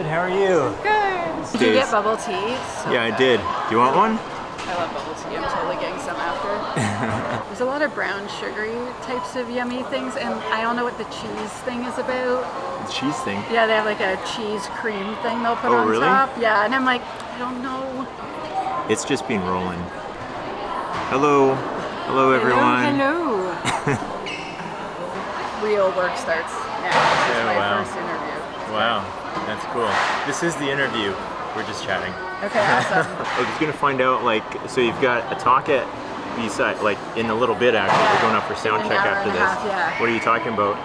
Good, how are you? Good. Did you get bubble tea? Yeah, I did. Do you want one? I love bubble tea. I'm totally getting some after. There's a lot of brown sugary types of yummy things, and I don't know what the cheese thing is about. The cheese thing? Yeah, they have like a cheese cream thing they'll put on really? top. Yeah, and I'm like, I don't know. It's just been rolling. Hello. Hello, everyone. Hello. Real work starts now. This is my first interview. Wow, that's cool. This is the interview. We're just chatting. Okay, awesome. I was gonna find out, so you've got a talk at B-Side, in a little bit actually. Yeah. We're going up for sound check after this. Half, yeah. What are you talking about?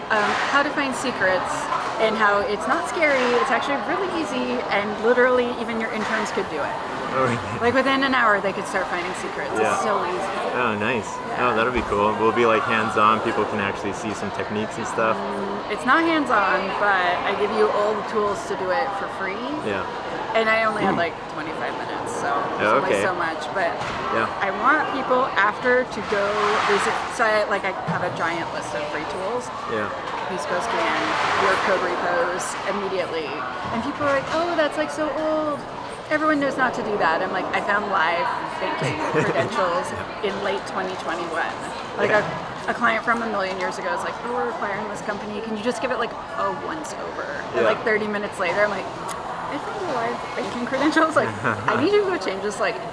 How to find secrets and how it's not scary, it's actually really easy, and literally even your interns could do it. Oh, yeah. Like within an hour they could start finding secrets. Yeah. It's so easy. Oh, nice. Yeah. Oh, that'll be cool. We'll be hands-on. People can actually see some techniques and stuff. It's not hands-on, but I give you all the tools to do it for free. Yeah. And I only had 25 minutes, so there's only so much. But yeah. I want people after to go visit. So I have a giant list of free tools. Yeah. Please go scan your code repos immediately. And people are like, oh, that's so old. Everyone knows not to do that. I'm like, I found live banking credentials in late 2021. A client from a million years ago is like, oh, we're acquiring this company. Can you just give it a once over? Yeah. And 30 minutes later, I'm like, I found the live banking credentials. I need you to go change this right now.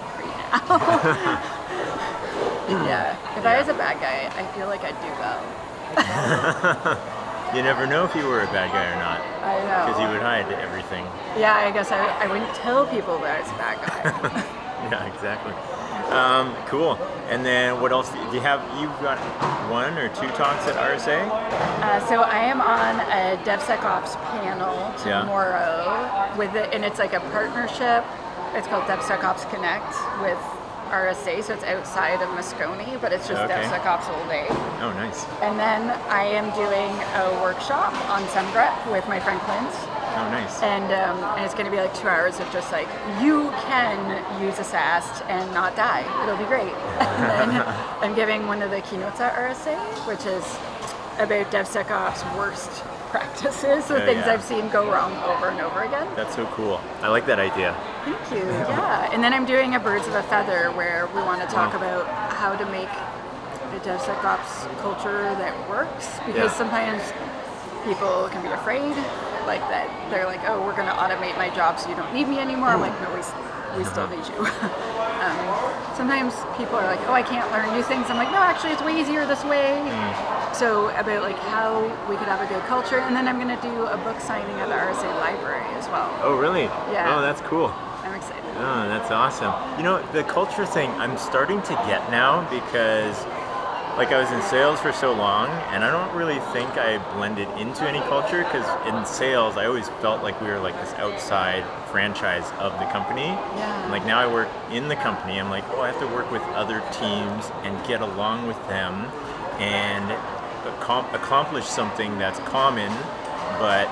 Yeah. If I was a bad guy, I feel like I'd do well. You never know if you were a bad guy or not. I know. Because you would hide everything. Yeah, I guess I wouldn't tell people that I was a bad guy. Yeah, exactly. Cool. And then what else do you have? You've got 1 or 2 talks at RSA? So I am on a DevSecOps panel tomorrow and it's a partnership. It's called DevSecOps Connect with RSA, so it's outside of Moscone, but it's just DevSecOps all day. Oh, nice. And then I am doing a workshop on SEMGRET with my friend Clint. Oh, nice. And it's going to be 2 hours of just you can use a SAST and not die. It'll be great. And then I'm giving one of the keynotes at RSA, which is about DevSecOps worst practices, things I've seen go wrong over and over again. That's so cool. I like that idea. Thank you. Yeah. And then I'm doing a Birds of a Feather where we want to talk about how to make a DevSecOps culture that works, because sometimes people can be afraid that they're oh, we're going to automate my job so you don't need me anymore. I'm like, no, we still need you. Sometimes people are oh, I can't learn new things. I'm like, no, actually it's way easier this way. So about how we could have a good culture. And then I'm going to do a book signing at the RSA library as well. Oh, really? Yeah. Oh, that's cool. I'm excited. Oh, that's awesome. The culture thing I'm starting to get now, because I was in sales for so long, and I don't really think I blended into any culture, because in sales I always felt like we were this outside franchise of the company. Yeah. And now I work in the company, I'm oh, I have to work with other teams and get along with them and accomplish something that's common, but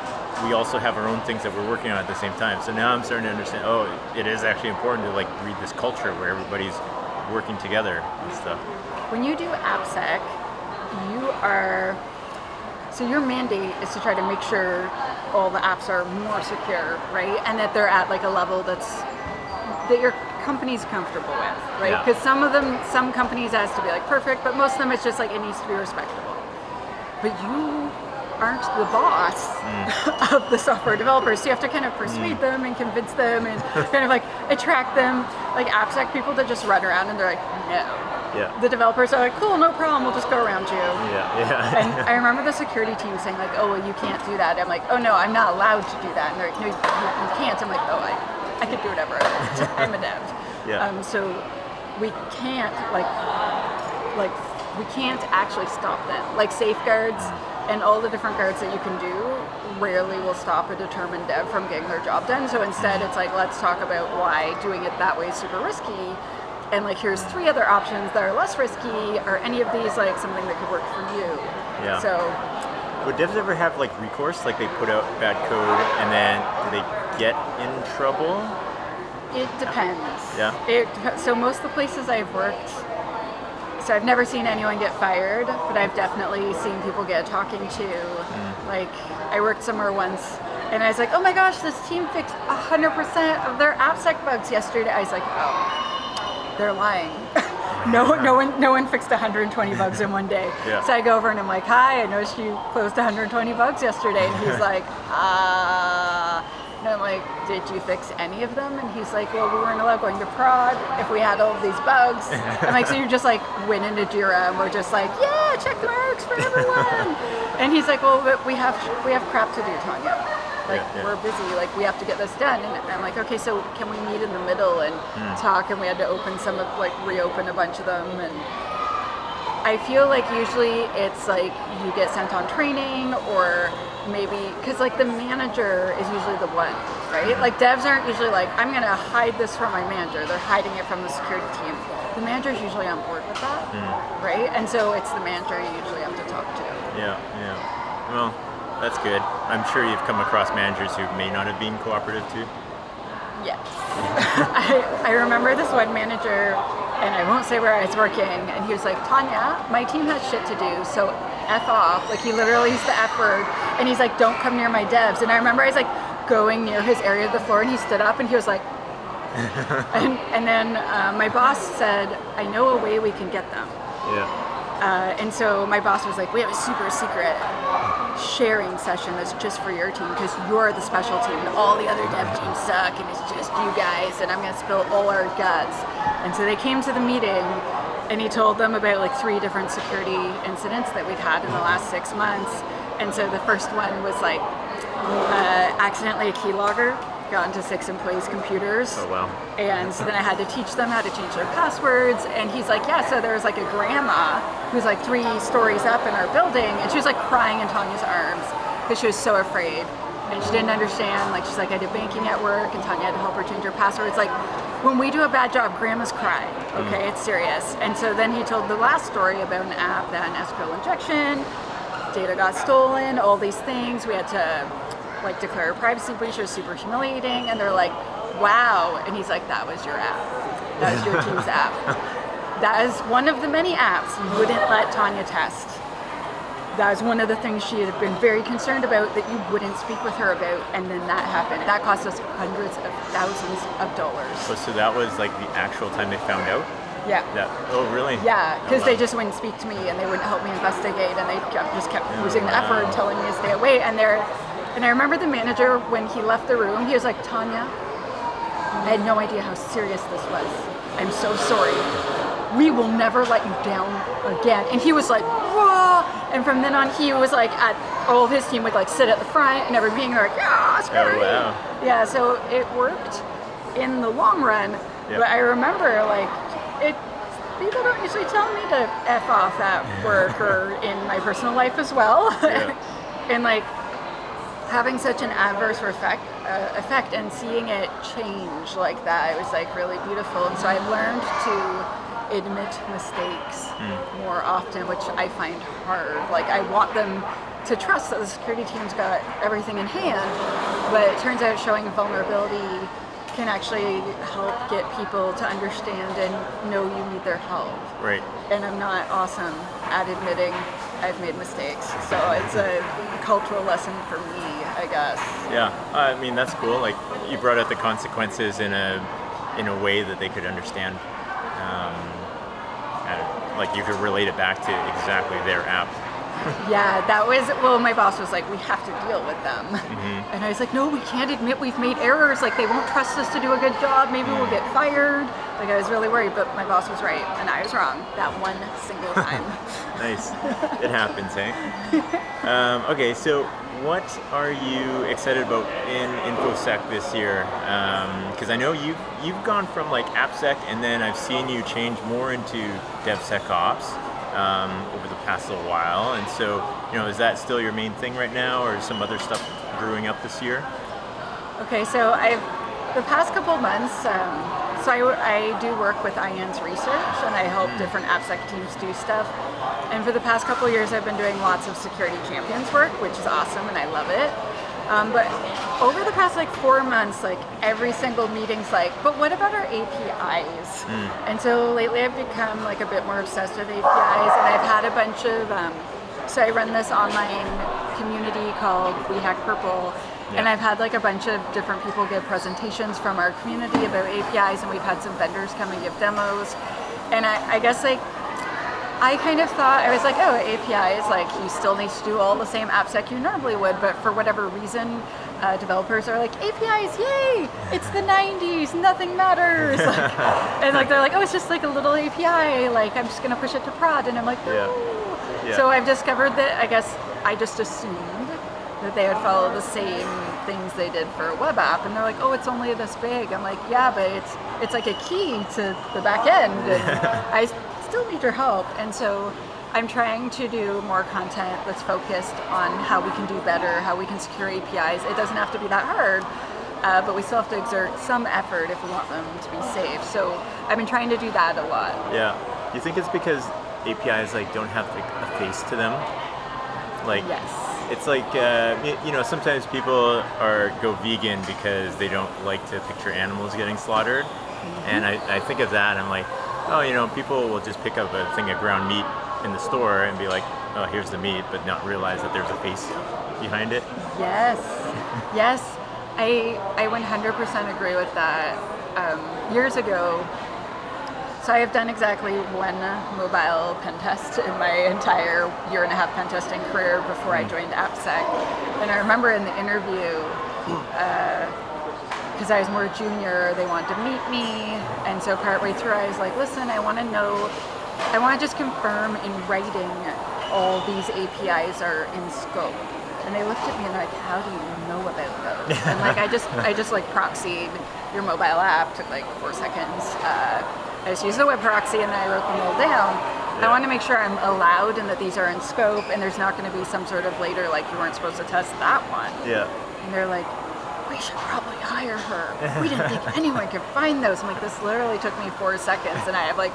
we also have our own things that we're working on at the same time. So now I'm starting to understand, oh, it is actually important to breed this culture where everybody's working together and stuff. When you do AppSec, your mandate is to try to make sure all the apps are more secure, right? And that they're at a level that your company's comfortable with, right? Because some companies has to be perfect, but most of them it's just it needs to be respectable. But you aren't the boss of the software developers, so you have to kind of persuade them and convince them and kind of attract them. AppSec people that just run around and they're no. Yeah. The developers are cool, no problem, we'll just go around you. Yeah. And I remember the security team saying oh, well, you can't do that. I'm oh no, I'm not allowed to do that. And they're no, you can't. I'm oh, I can do whatever I want. I'm a dev. Yeah. So we can't we can't actually stop them. Safeguards and all the different guards that you can do rarely will stop a determined dev from getting their job done. So instead it's let's talk about why doing it that way is super risky. And here's 3 other options that are less risky. Are any of these something that could work for you? Yeah. So would devs ever have recourse? They put out bad code and then do they get in trouble? It depends. Yeah. So most of the places I've worked, so I've never seen anyone get fired, but I've definitely seen people get talking to. I worked somewhere once And I was like, oh my gosh, this team fixed 100% of their AppSec bugs yesterday. I was like, oh, they're lying. No one fixed 120 bugs in one day. Yeah. So I go over and I'm like, hi, I noticed you closed 120 bugs yesterday. And he's like, And I'm like, did you fix any of them? And he's like, well, we weren't allowed going to prod if we had all of these bugs. I'm like, so you're just like went into Jira and we're just like, yeah, check marks for everyone. And he's like, well, but we have crap to do, Tanya. Like, we're busy, like, we have to get this done. And I'm like, okay, so can we meet in the middle and talk? And we had to reopen a bunch of them. And I feel like usually it's like you get sent on training, or maybe, because like the manager is usually the one, right? Like devs aren't usually like, I'm going to hide this from my manager. They're hiding it from the security team. The manager's usually on board with that, right? And so it's the manager you usually have to talk to. Yeah. Well, that's good. I'm sure you've come across managers who may not have been cooperative too. Yes. I remember this one manager, and I won't say where I was working, and he was like, Tanya, my team has shit to do, so F off. Like, he literally used the F word, and he's like, don't come near my devs. And I remember I was like going near his area of the floor, and he stood up and he was like, and then my boss said, I know a way we can get them. Yeah. And so my boss was like, we have a super secret sharing session that's just for your team, because you're the special team and all the other dev teams suck and it's just you guys, and I'm going to spill all our guts. And so they came to the meeting and he told them about like 3 different security incidents that we'd had in the last 6 months. And so the first one was like accidentally a keylogger got into 6 employees' computers. Oh, wow. And so then I had to teach them how to change their passwords. And he's like, yeah, so there was like a grandma who's like 3 stories up in our building, and she was like crying in Tanya's arms because she was so afraid. And she didn't understand, like, she's like, I did banking at work and Tanya had to help her change her passwords. Like, when we do a bad job, grandmas cry, okay? It's serious. And so then he told the last story about an app that had an SQL injection, data got stolen, all these things. We had to like declare a privacy breach. It was super humiliating. And they're like, wow. And he's like, that was your app. That was your team's app. That is one of the many apps you wouldn't let Tanya test. That was one of the things she had been very concerned about, that you wouldn't speak with her about, and then that happened. That cost us hundreds of thousands of dollars. So that was like the actual time they found out? Yeah. Oh, really? Yeah, because wow. They just wouldn't speak to me and they wouldn't help me investigate, and they just kept losing the effort, telling me to stay away. And I remember the manager, when he left the room, he was like, Tanya, I had no idea how serious this was. I'm so sorry. We will never let you down again. And he was like, whoa. And from then on, he was like, all of his team would like sit at the front, and every meeting they're like, yeah, it's great. Oh, wow. Yeah, so it worked in the long run. Yep. But I remember, like, people don't usually tell me to F off at work or in my personal life as well. Yeah. And like, having such an adverse effect and seeing it change like that, it was like really beautiful. And so I learned to admit mistakes more often, which I find hard. Like, I want them to trust that the security team's got everything in hand, but it turns out showing vulnerability can actually help get people to understand and know you need their help. Right. And I'm not awesome at admitting I've made mistakes, so it's a cultural lesson for me, I guess. Yeah, I mean, that's cool. Like, you brought out the consequences in a way that they could understand. Like, you could relate it back to exactly their app. Yeah, my boss was like, we have to deal with them. Mm-hmm. And I was like, no, we can't admit we've made errors. Like, they won't trust us to do a good job. Maybe we'll get fired. Like, I was really worried, but my boss was right, and I was wrong that one single time. Nice. It happens, eh? Okay, so what are you excited about in InfoSec this year? Because I know you've gone from like AppSec, and then I've seen you change more into DevSecOps over the past little while. And so, is that still your main thing right now, or some other stuff brewing up this year? Okay, so the past couple months, so I do work with IAN's research, and I help different AppSec teams do stuff. And for the past couple of years, I've been doing lots of security champions work, which is awesome, and I love it. But over the past 4 months, every single meeting's but what about our APIs? And so lately I've become a bit more obsessed with APIs, and I've had a bunch of, so I run this online community called We Hack Purple, And I've had like a bunch of different people give presentations from our community about APIs, and we've had some vendors come and give demos. And I guess like, I kind of thought, I was like, oh, APIs, like you still need to do all the same AppSec you normally would, but for whatever reason, developers are like, APIs, yay, it's the 90s, nothing matters. Like, and like, they're like, oh, it's just like a little API, like I'm just gonna push it to prod. And I'm like, no. Yeah. So I've discovered that, I guess, I just assumed that they would follow the same things they did for a web app, and they're like, oh, it's only this big. I'm like, yeah, but it's like a key to the back end, and I still need your help. And so I'm trying to do more content that's focused on how we can do better, how we can secure APIs. It doesn't have to be that hard, but we still have to exert some effort if we want them to be safe. So I've been trying to do that a lot. Yeah. You think it's because APIs like don't have like a face to them? Like, yes. It's like, sometimes people go vegan because they don't like to picture animals getting slaughtered. Mm-hmm. And I think of that, and I'm like, oh, people will just pick up a thing of ground meat in the store and be like, oh, here's the meat, but not realize that there's a face behind it. Yes. Yes. I 100% agree with that. Years ago, so I have done exactly one mobile pen test in my entire 1.5-year pen testing career before I joined AppSec. And I remember in the interview, because I was more junior, they wanted to meet me. And so partway through, I was like, listen, I want to just confirm in writing all these APIs are in scope. And they looked at me and they're like, how do you know about those? And like, I just like proxied your mobile app, took like 4 seconds. I just used the web proxy and then I wrote them all down. Yeah. I want to make sure I'm allowed and that these are in scope, and there's not going to be some sort of later, like you weren't supposed to test that one. Yeah. And they're like, we should probably hire her. We didn't think anyone could find those. I'm like, this literally took me 4 seconds, and I have like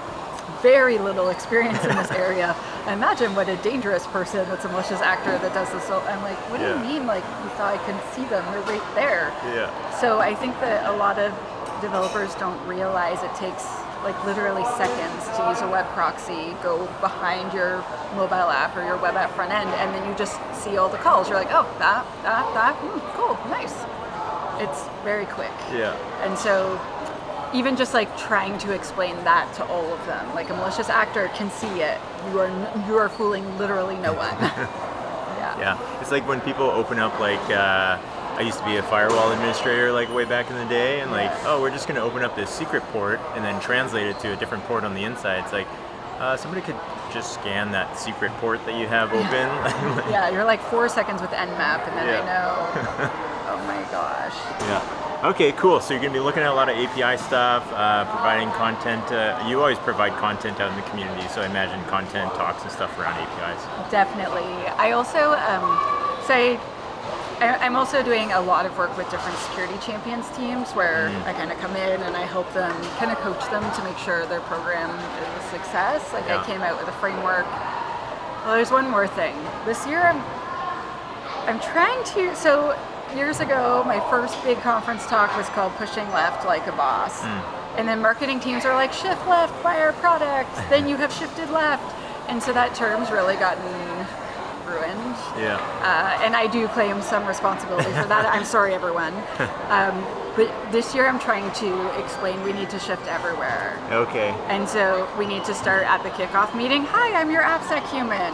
very little experience in this area. Imagine what a dangerous person that's a malicious actor that does this. So I'm like, what do you mean? Like, you thought I couldn't see them? They're right there. Yeah. So I think that a lot of developers don't realize it takes like literally seconds to use a web proxy, go behind your mobile app or your web app front end, and then you just see all the calls. You're like, oh, that, cool, nice. It's very quick. Yeah. And so even just like trying to explain that to all of them, like a malicious actor can see it. You are fooling literally no one. Yeah. Yeah. It's like when people open up like, I used to be a firewall administrator like way back in the day, and like, oh, we're just going to open up this secret port and then translate it to a different port on the inside. It's like, somebody could just scan that secret port that you have open. Yeah, you're like 4 seconds with Nmap, and then I know. Oh my gosh. Yeah. Okay, cool. So you're going to be looking at a lot of API stuff, providing content. You always provide content out in the community, so I imagine content talks and stuff around APIs. Definitely. I also I'm also doing a lot of work with different security champions teams where I kind of come in and I help them, kind of coach them to make sure their program is a success. Like I came out with a framework. Well, there's one more thing. This year I'm trying to, so years ago, my first big conference talk was called Pushing Left Like a Boss. And then marketing teams are like, shift left, buy our product, then you have shifted left. And so that term's really gotten ruined. Yeah. And I do claim some responsibility for that. I'm sorry, everyone. But this year I'm trying to explain we need to shift everywhere. Okay. And so we need to start at the kickoff meeting. Hi, I'm your AppSec human.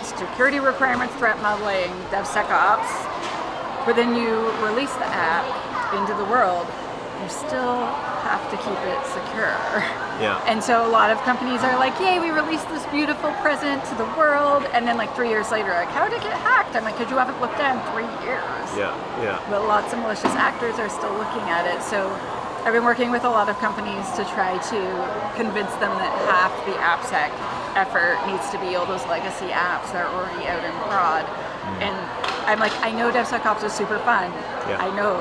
Security requirements, threat modeling, DevSecOps. But then you release the app into the world, you still have to keep it secure. Yeah. And so a lot of companies are like, yay, we released this beautiful present to the world. And then like 3 years later, like, how did it get hacked? I'm like, because you haven't looked at it in 3 years. Yeah. But lots of malicious actors are still looking at it. So I've been working with a lot of companies to try to convince them that half the AppSec effort needs to be all those legacy apps that are already out in prod. And I'm like, I know DevSecOps is super fun. Yeah. I know.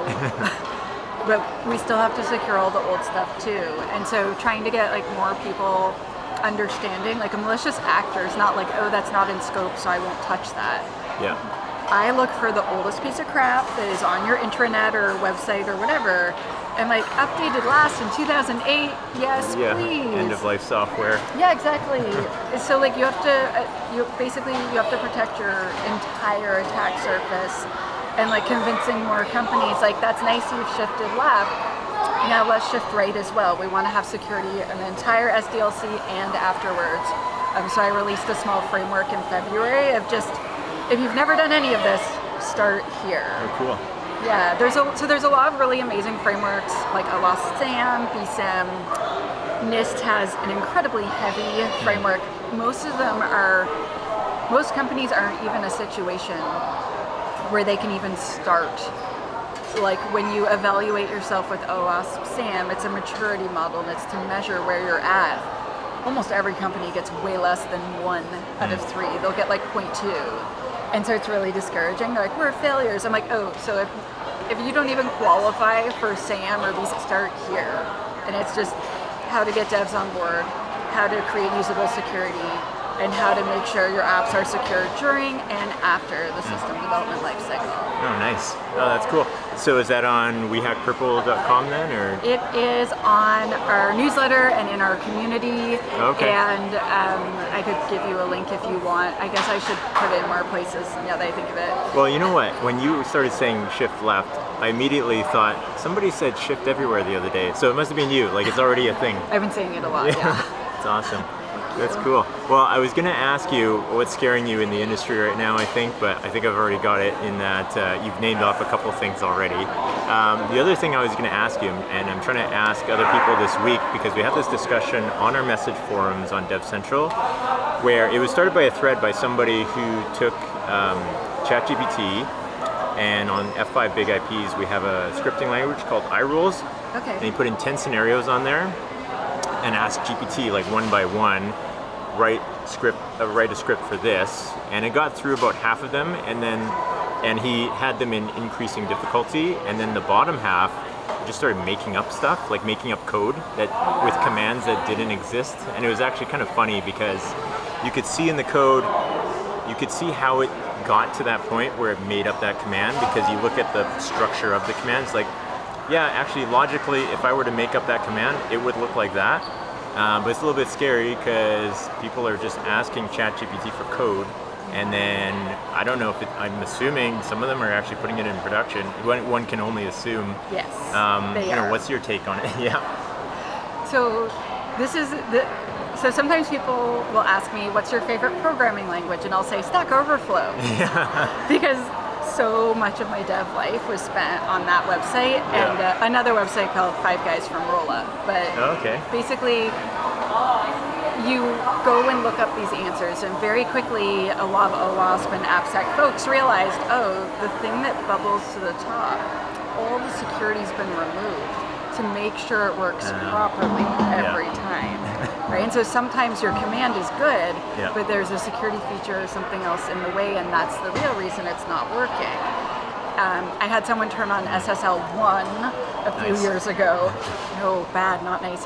But we still have to secure all the old stuff too. And so trying to get like more people understanding, like a malicious actor is not like, oh, that's not in scope, so I won't touch that. Yeah. I look for the oldest piece of crap that is on your intranet or website or whatever, and like updated last in 2008. Yes, please. End of life software. Yeah, exactly. So like you have to, you have to protect your entire attack surface. and like convincing more companies, like that's nice you've shifted left. Now let's shift right as well. We want to have security an entire SDLC and afterwards. So I released a small framework in February of just, if you've never done any of this, start here. Oh, cool. Yeah, there's a lot of really amazing frameworks like OWASP SAM, BSAM. NIST has an incredibly heavy framework. Most companies aren't even in a situation where they can even start. So like when you evaluate yourself with OWASP SAM, it's a maturity model and it's to measure where you're at. Almost every company gets way less than 1 out of 3. They'll get like 0.2. And so it's really discouraging. They're like, we're failures. I'm like, oh, so if you don't even qualify for SAM or these, start here. And it's just how to get devs on board, how to create usable security, and how to make sure your apps are secure during and after the system development lifecycle. Oh, nice. Oh, that's cool. So is that on wehackpurple.com then, or? It is on our newsletter and in our community. Okay. And I could give you a link if you want. I guess I should put it in more places now that I think of it. Well, you know what? When you started saying shift left, I immediately thought somebody said shift everywhere the other day. So it must have been you. Like it's already a thing. I've been saying it a lot, yeah. It's awesome. That's cool. Well, I was going to ask you what's scaring you in the industry right now, I think, but I think I've already got it in that you've named off a couple of things already. The other thing I was going to ask you, and I'm trying to ask other people this week, because we have this discussion on our message forums on DevCentral, where it was started by a thread by somebody who took ChatGPT, and on F5 Big IPs, we have a scripting language called iRules. Okay. And he put in 10 scenarios on there, and asked GPT like one by one, write a script for this, and it got through about half of them, and he had them in increasing difficulty, and then the bottom half just started making up stuff, like making up code that with commands that didn't exist, and it was actually kind of funny because you could see in the code, you could see how it got to that point where it made up that command, because you look at the structure of the commands, like, yeah, actually, logically, if I were to make up that command, it would look like that. But it's a little bit scary because people are just asking ChatGPT for code, and then I don't know if I'm assuming some of them are actually putting it in production. One can only assume. Yes, they are. What's your take on it? Yeah. So so sometimes people will ask me, "What's your favorite programming language?" And I'll say Stack Overflow. Yeah. Because so much of my dev life was spent on that website and another website called Five Guys from Rollup. But basically, you go and look up these answers, and very quickly, a lot of OWASP and AppSec folks realized, oh, the thing that bubbles to the top, all the security's been removed to make sure it works properly every time. Right? And so sometimes your command is good, but there's a security feature or something else in the way, and that's the real reason it's not working. I had someone turn on SSL1 a few years ago. No, bad, not nice.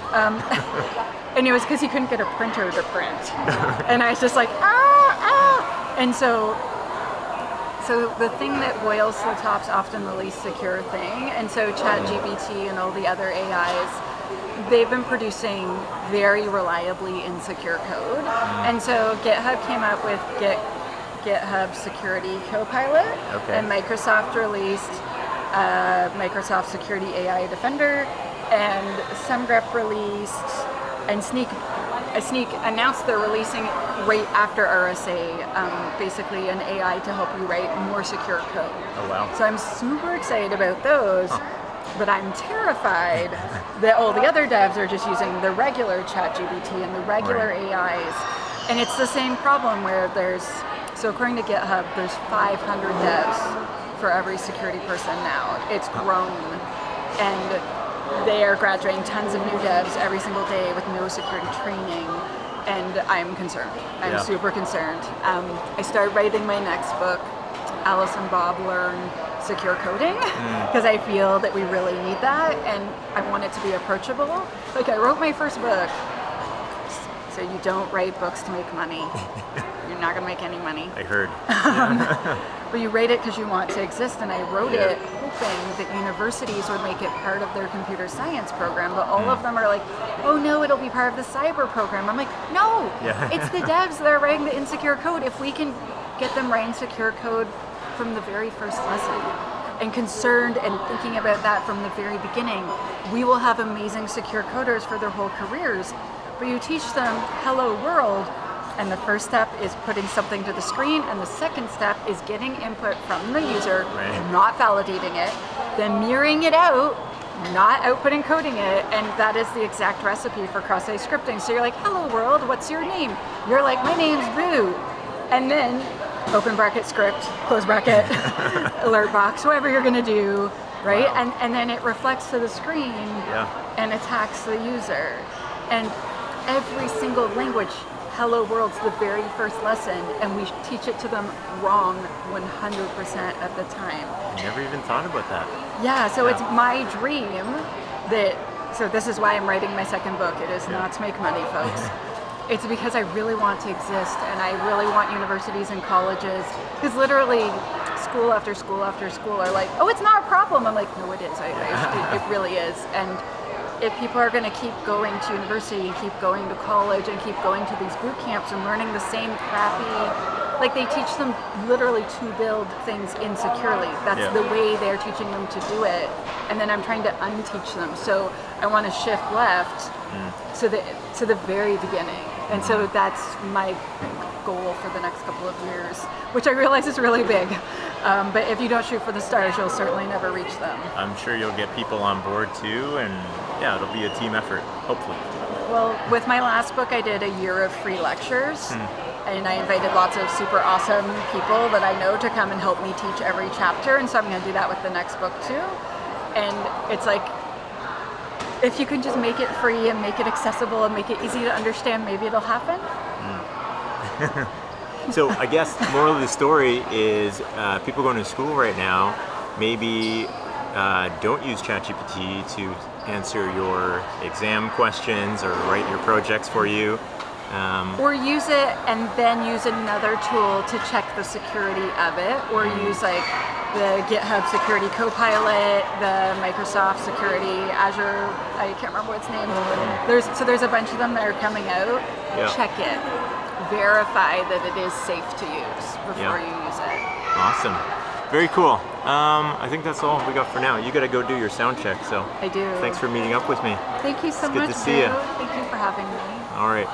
And it was because he couldn't get a printer to print. And I was just like, And so the thing that boils to the top is often the least secure thing. And so ChatGPT and all the other AIs, they've been producing very reliably insecure code. And so GitHub came up with GitHub Security Copilot, and Microsoft released Microsoft Security AI Defender, and SemGrep released, and Sneak announced they're releasing right after RSA, basically an AI to help you write more secure code. Oh wow. So I'm super excited about those. But I'm terrified that all the other devs are just using the regular ChatGPT and the regular AIs. And it's the same problem where so according to GitHub, there's 500 devs for every security person now. It's grown. And they are graduating tons of new devs every single day with no security training. And I'm concerned. I'm super concerned. I started writing my next book, Alice and Bob Learn Secure Coding, because I feel that we really need that, and I want it to be approachable. Like, I wrote my first book, so you don't write books to make money. You're not going to make any money. I heard. But you write it because you want to exist, and I wrote it hoping that universities would make it part of their computer science program, but all of them are like, oh no, it'll be part of the cyber program. I'm like, no, it's the devs that are writing the insecure code. If we can get them writing secure code from the very first lesson and concerned and thinking about that from the very beginning, we will have amazing secure coders for their whole careers. But you teach them hello world, and the first step is putting something to the screen, and the second step is getting input from the user, not validating it, then mirroring it out, not outputting coding it, and that is the exact recipe for cross-site scripting. So you're like, hello world, what's your name? You're like, my name's Buu. And then open bracket script, close bracket, alert box, whatever you're gonna do, right? Wow. And then it reflects to the screen and attacks the user. And every single language, hello world's the very first lesson, and we teach it to them wrong 100% of the time. I never even thought about that. Yeah, so it's my dream that, so this is why I'm writing my second book. It is not to make money, folks. It's because I really want to exist, and I really want universities and colleges, because literally school after school after school are like, oh, it's not a problem. I'm like, no, it is. It really is. And if people are going to keep going to university and keep going to college and keep going to these boot camps and learning the same crappy, like they teach them literally to build things insecurely. That's the way they're teaching them to do it. And then I'm trying to unteach them. So I want to shift left to the very beginning. And so that's my goal for the next couple of years, which I realize is really big. But if you don't shoot for the stars, you'll certainly never reach them. I'm sure you'll get people on board too, and yeah, it'll be a team effort, hopefully. Well, with my last book, I did a year of free lectures, and I invited lots of super awesome people that I know to come and help me teach every chapter, and so I'm going to do that with the next book too. And it's like, if you can just make it free and make it accessible and make it easy to understand, maybe it'll happen. So I guess the moral of the story is people going to school right now maybe don't use ChatGPT to answer your exam questions or write your projects for you. Or use it and then use another tool to check the security of it, or use like the GitHub Security Copilot, the Microsoft Security Azure, I can't remember what its name. There's a bunch of them that are coming out. Check it. Verify that it is safe to use before you use it. Awesome. Very cool. I think that's all we got for now. You got to go do your sound check, so I do. Thanks for meeting up with me. Thank you so It's much. good to see you. Thank you for having me. All right.